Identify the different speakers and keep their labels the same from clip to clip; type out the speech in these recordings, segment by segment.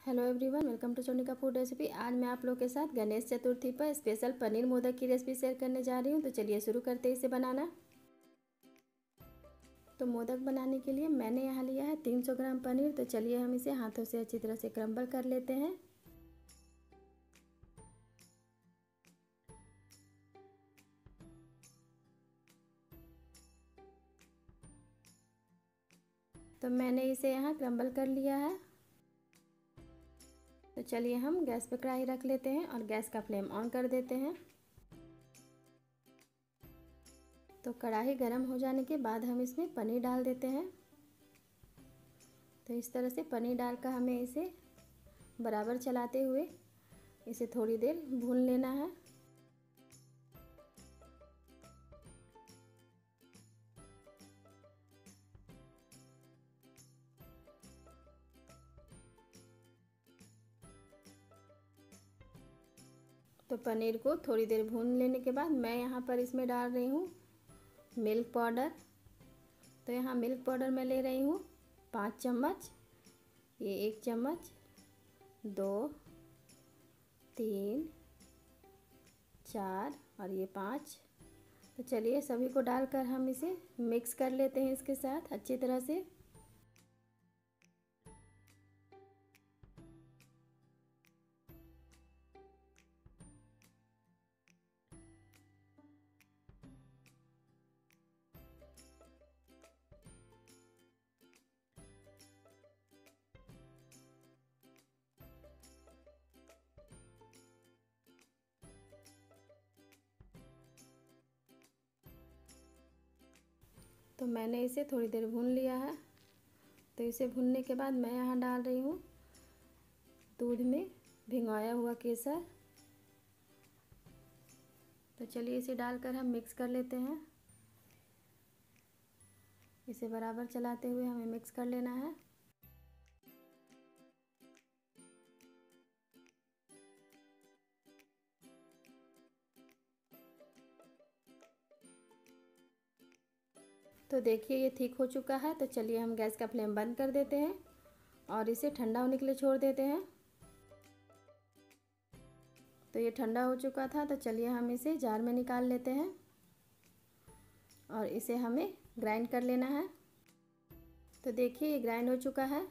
Speaker 1: Hello everyone, welcome to Sonika food recipe. आज मैं आप लोग के साथ गणेश चतुर्थी पर स्पेशल पनीर मोदक की रेसिपी शेयर करने जा रही हूँ। तो चलिए शुरू करते हैं इसे बनाना। तो मोदक बनाने के लिए मैंने यहाँ लिया है 300 ग्राम पनीर। तो चलिए हम इसे हाथों से अच्छी तरह से क्रम्बल कर लेते हैं। तो मैंने इसे यहाँ क्रम्बल कर लिया है। तो चलिए हम गैस पर कढ़ाई रख लेते हैं और गैस का फ्लेम ऑन कर देते हैं। तो कढ़ाई गर्म हो जाने के बाद हम इसमें पनीर डाल देते हैं। तो इस तरह से पनीर डालकर हमें इसे बराबर चलाते हुए इसे थोड़ी देर भून लेना है। तो पनीर को थोड़ी देर भून लेने के बाद मैं यहाँ पर इसमें डाल रही हूँ मिल्क पाउडर। तो यहाँ मिल्क पाउडर मैं ले रही हूँ 5 चम्मच। ये 1 चम्मच, 2, 3, 4 और ये 5। तो चलिए सभी को डालकर हम इसे मिक्स कर लेते हैं इसके साथ अच्छी तरह से। तो मैंने इसे थोड़ी देर भून लिया है। तो इसे भूनने के बाद मैं यहाँ डाल रही हूँ दूध में भिगोया हुआ केसर। तो चलिए इसे डालकर हम मिक्स कर लेते हैं। इसे बराबर चलाते हुए हमें मिक्स कर लेना है। तो देखिए ये ठीक हो चुका है। तो चलिए हम गैस का फ्लेम बंद कर देते हैं और इसे ठंडा होने के लिए छोड़ देते हैं। तो ये ठंडा हो चुका था। तो चलिए हम इसे जार में निकाल लेते हैं और इसे हमें ग्राइंड कर लेना है। तो देखिए ये ग्राइंड हो चुका है।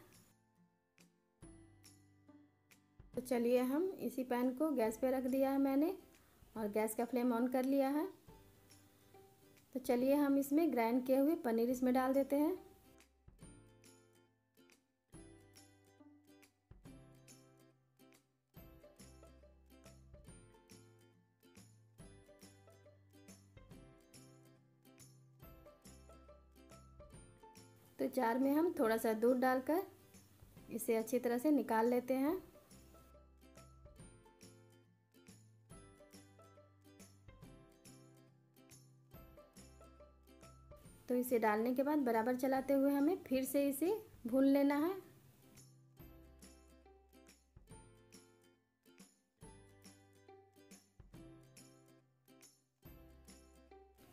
Speaker 1: तो चलिए हम इसी पैन को गैस पे रख दिया है मैंने और गैस का फ्लेम ऑन कर लिया है। तो चलिए हम इसमें ग्राइंड किए हुए पनीर इसमें डाल देते हैं। तो जार में हम थोड़ा सा दूध डालकर इसे अच्छी तरह से निकाल लेते हैं। तो इसे डालने के बाद बराबर चलाते हुए हमें फिर से इसे भून लेना है।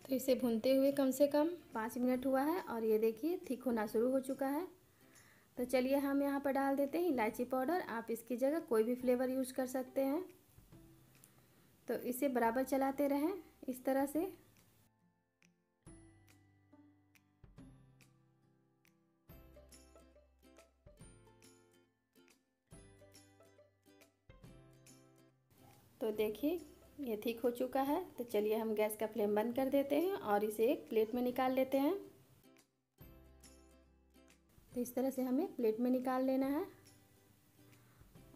Speaker 1: तो इसे भूनते हुए कम से कम 5 मिनट हुआ है और ये देखिए ठीक होना शुरू हो चुका है। तो चलिए हम यहाँ पर डाल देते हैं इलायची पाउडर। आप इसकी जगह कोई भी फ्लेवर यूज कर सकते हैं। तो इसे बराबर चलाते रहें इस तरह से। तो देखिए ये ठीक हो चुका है। तो चलिए हम गैस का फ्लेम बंद कर देते हैं और इसे एक प्लेट में निकाल लेते हैं। तो इस तरह से हमें प्लेट में निकाल लेना है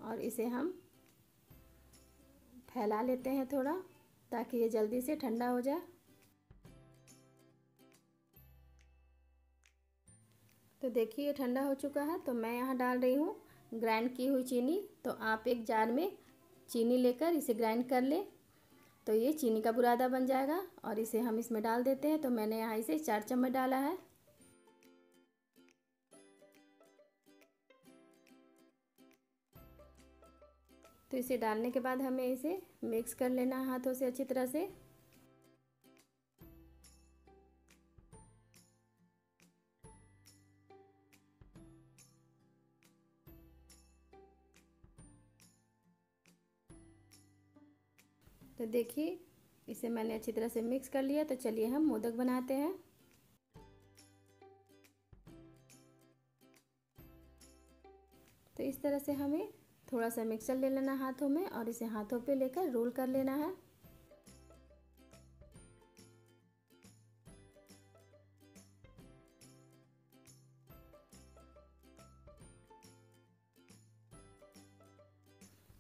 Speaker 1: और इसे हम फैला लेते हैं थोड़ा ताकि ये जल्दी से ठंडा हो जाए। तो देखिए ये ठंडा हो चुका है। तो मैं यहाँ डाल रही हूँ ग्राइंड की हुई चीनी। तो आप एक जार में चीनी लेकर इसे ग्राइंड कर लें। तो ये चीनी का बुरादा बन जाएगा और इसे हम इसमें डाल देते हैं। तो मैंने यहाँ इसे 4 चम्मच डाला है। तो इसे डालने के बाद हमें इसे मिक्स कर लेना है हाथों से अच्छी तरह से। तो देखिए इसे मैंने अच्छी तरह से मिक्स कर लिया। तो चलिए हम मोदक बनाते हैं। तो इस तरह से हमें थोड़ा सा मिक्सचर ले लेना हाथों में और इसे हाथों पे लेकर रोल कर लेना है।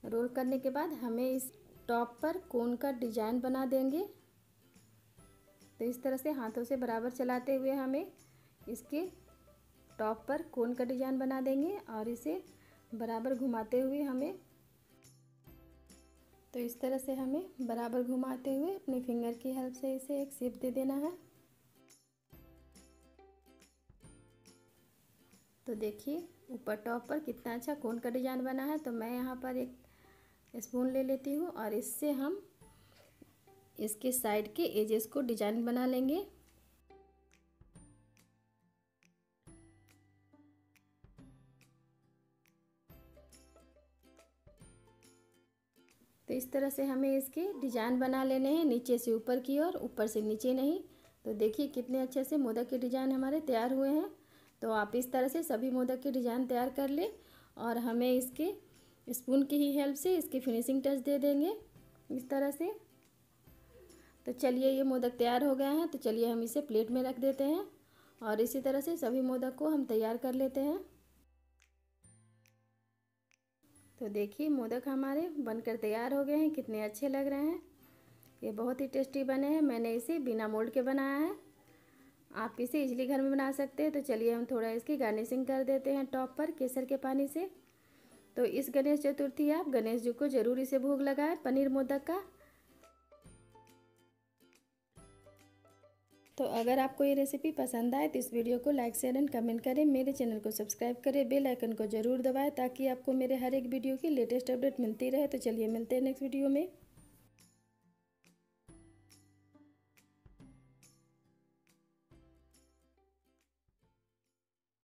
Speaker 1: रोल करने के बाद हमें इस टॉप पर कोन का डिजाइन बना देंगे। तो इस तरह से हाथों से बराबर चलाते हुए हमें इसके टॉप पर कोन का डिजाइन बना देंगे और इसे बराबर घुमाते हुए हमें तो इस तरह से हमें बराबर घुमाते हुए अपने फिंगर की हेल्प से इसे एक शेप दे देना है। तो देखिए ऊपर टॉप पर कितना अच्छा कोन का डिजाइन बना है। तो मैं यहाँ पर एक स्पून ले लेती हूँ और इससे हम इसके साइड के एजेस को डिजाइन बना लेंगे। तो इस तरह से हमें इसके डिजाइन बना लेने हैं, नीचे से ऊपर की ओर, ऊपर से नीचे नहीं। तो देखिए कितने अच्छे से मोदक के डिजाइन हमारे तैयार हुए हैं। तो आप इस तरह से सभी मोदक के डिजाइन तैयार कर ले और हमें इसके स्पून की ही हेल्प से इसकी फिनिशिंग टच दे देंगे इस तरह से। तो चलिए ये मोदक तैयार हो गए हैं। तो चलिए हम इसे प्लेट में रख देते हैं और इसी तरह से सभी मोदक को हम तैयार कर लेते हैं। तो देखिए मोदक हमारे बनकर तैयार हो गए हैं, कितने अच्छे लग रहे हैं। ये बहुत ही टेस्टी बने हैं। मैंने इसे बिना मोल्ड के बनाया है, आप इसे इजली घर में बना सकते हैं। तो चलिए हम थोड़ा इसकी गार्निशिंग कर देते हैं टॉप पर केसर के पानी से। तो इस गणेश चतुर्थी आप गणेश जी को ज़रूर इसे भोग लगाएं पनीर मोदक का। तो अगर आपको ये रेसिपी पसंद आए तो इस वीडियो को लाइक शेयर एंड कमेंट करें, मेरे चैनल को सब्सक्राइब करें, बेल आइकन को ज़रूर दबाएं ताकि आपको मेरे हर एक वीडियो की लेटेस्ट अपडेट मिलती रहे। तो चलिए मिलते हैं नेक्स्ट वीडियो में।